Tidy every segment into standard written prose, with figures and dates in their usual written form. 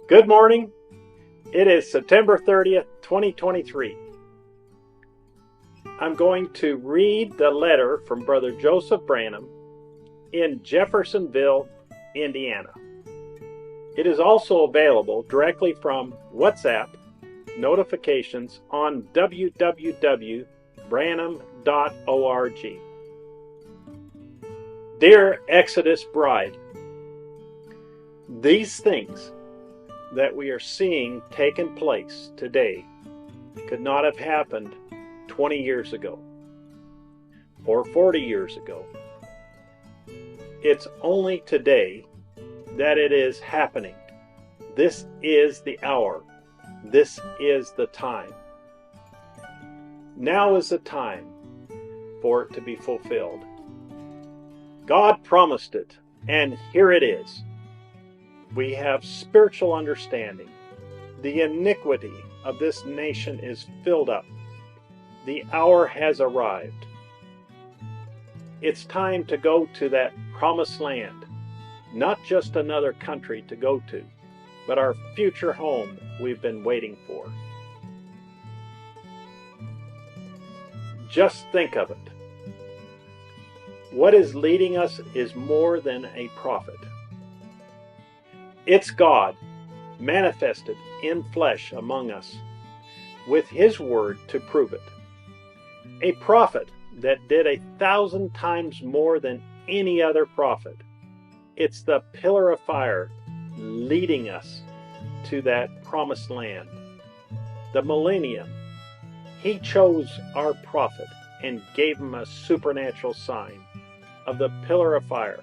Good morning. It is September 30th, 2023. I'm going to read the letter from Brother Joseph Branham in Jeffersonville, Indiana. It is also available directly from WhatsApp notifications on www.branham.org. Dear Exodus Bride, these things that we are seeing taking place today could not have happened 20 years ago or 40 years ago. It's only today that it is happening. This is the hour. This is the time. Now is the time for it to be fulfilled. God promised it, and here it is. We have spiritual understanding. The iniquity of this nation is filled up. The hour has arrived. It's time to go to that promised land, not just another country to go to, but our future home we've been waiting for. Just think of it. What is leading us is more than a prophet. It's God manifested in flesh among us with His word to prove it. A prophet that did 1,000 times more than any other prophet. It's the pillar of fire leading us to that promised land. The millennium. He chose our prophet and gave him a supernatural sign of the pillar of fire,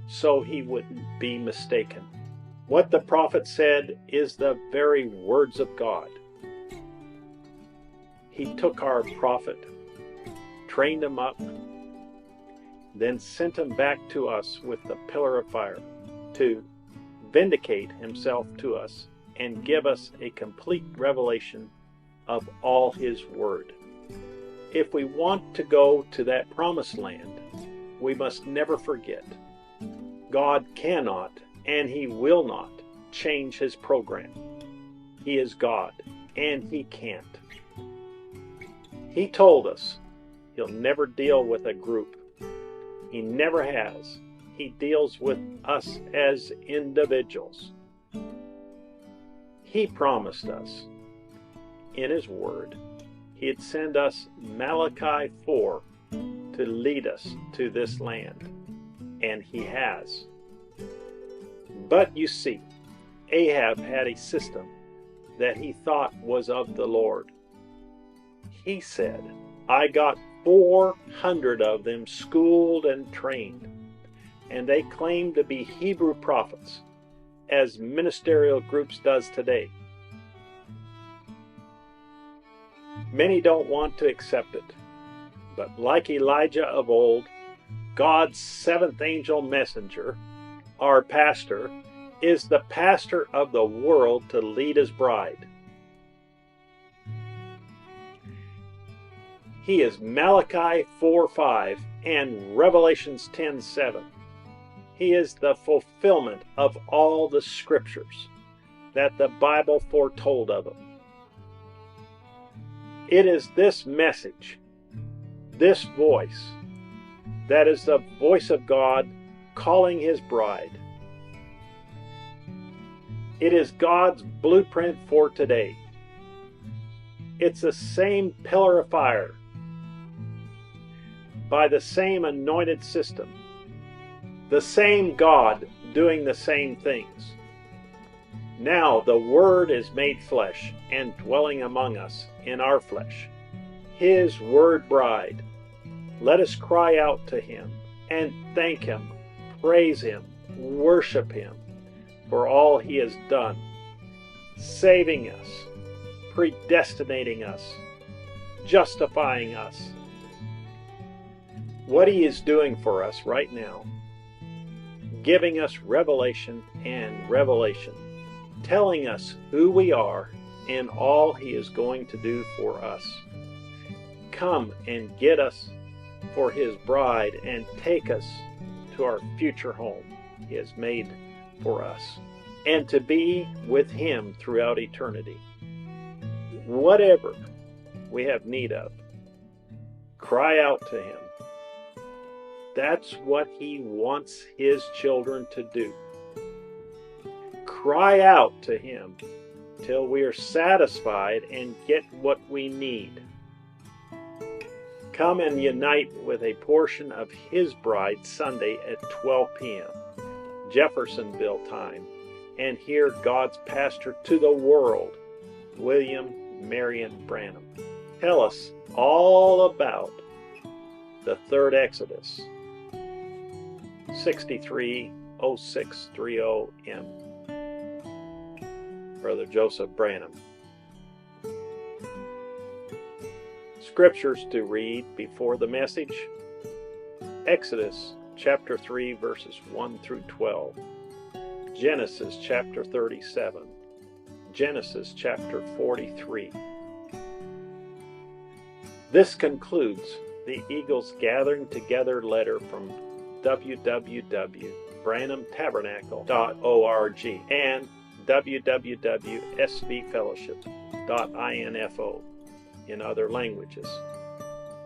so he wouldn't be mistaken. What the prophet said is the very words of God. He took our prophet, trained him up, then sent him back to us with the pillar of fire to vindicate himself to us and give us a complete revelation of all his word. If we want to go to that promised land, we must never forget God cannot and He will not change His program. He is God and He can't. He told us He'll never deal with a group. He never has. He deals with us as individuals. He promised us in His Word He'd send us Malachi 4 to lead us to this land. And He has. But you see, Ahab had a system that he thought was of the Lord. He said, I got 400 of them schooled and trained, and they claimed to be Hebrew prophets, as ministerial groups does today. Many don't want to accept it, but like Elijah of old, God's seventh angel messenger, our pastor, is the pastor of the world to lead His bride. He is Malachi 4:5 and Revelations 10:7. He is the fulfillment of all the scriptures that the Bible foretold of Him. It is this message, this voice, that is the voice of God calling His bride. It is God's blueprint for today. It's the same pillar of fire, by the same anointed system, the same God doing the same things. Now the Word is made flesh and dwelling among us in our flesh, His Word bride. Let us cry out to Him and thank Him, praise Him, worship Him for all He has done, saving us, predestinating us, justifying us. What He is doing for us right now, giving us revelation and revelation, telling us who we are and all He is going to do for us. Come and get us for His bride and take us to our future home He has made for us. and to be with Him throughout eternity. Whatever we have need of, cry out to Him. That's what He wants His children to do. Cry out to Him till we are satisfied and get what we need. Come and unite with a portion of His bride Sunday at 12 p.m. Jeffersonville time, and hear God's pastor to the world, William Marion Branham, tell us all about the third Exodus, 630630M. Brother Joseph Branham. Scriptures to read before the message: Exodus chapter 3 verses 1 through 12, Genesis chapter 37, Genesis chapter 43. This concludes the Eagles Gathering Together letter from www.branhamtabernacle.org and www.svfellowship.info in other languages.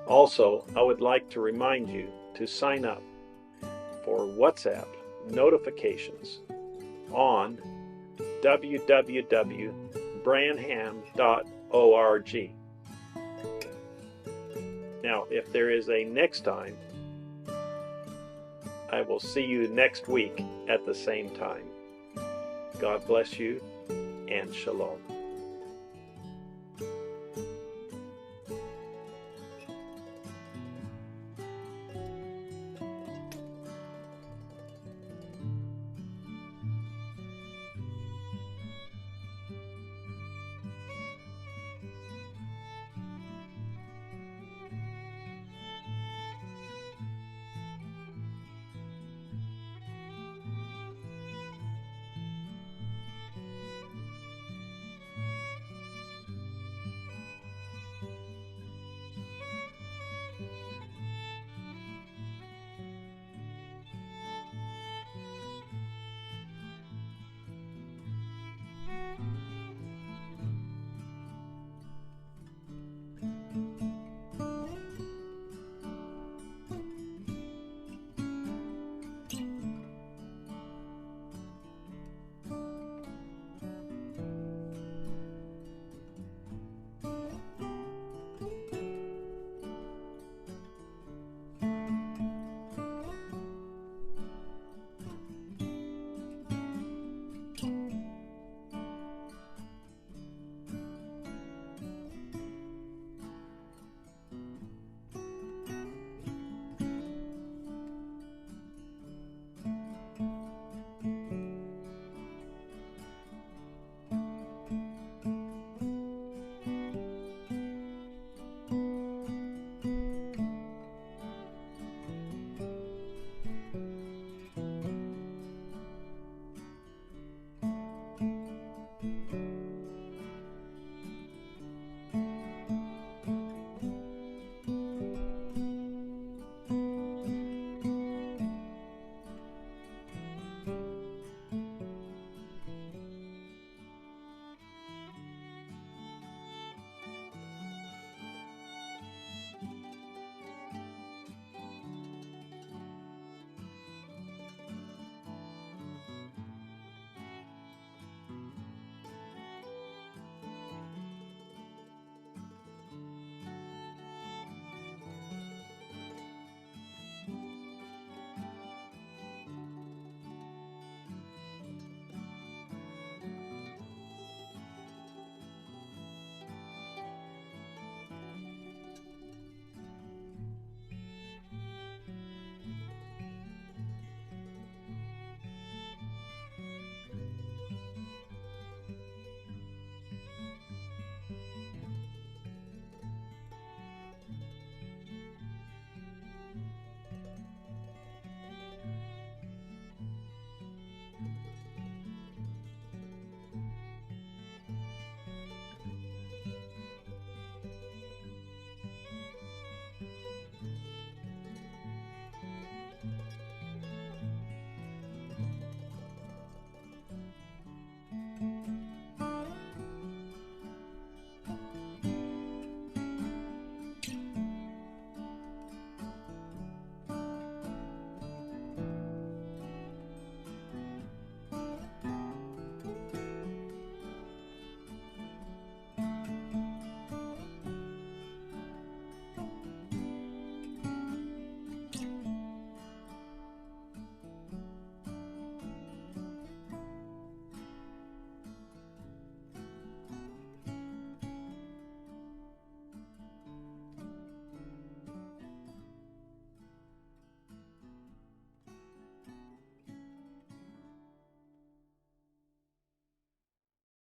Also, I would like to remind you to sign up for WhatsApp notifications on www.branham.org. Now, if there is a next time, I will see you next week at the same time. God bless you, and shalom.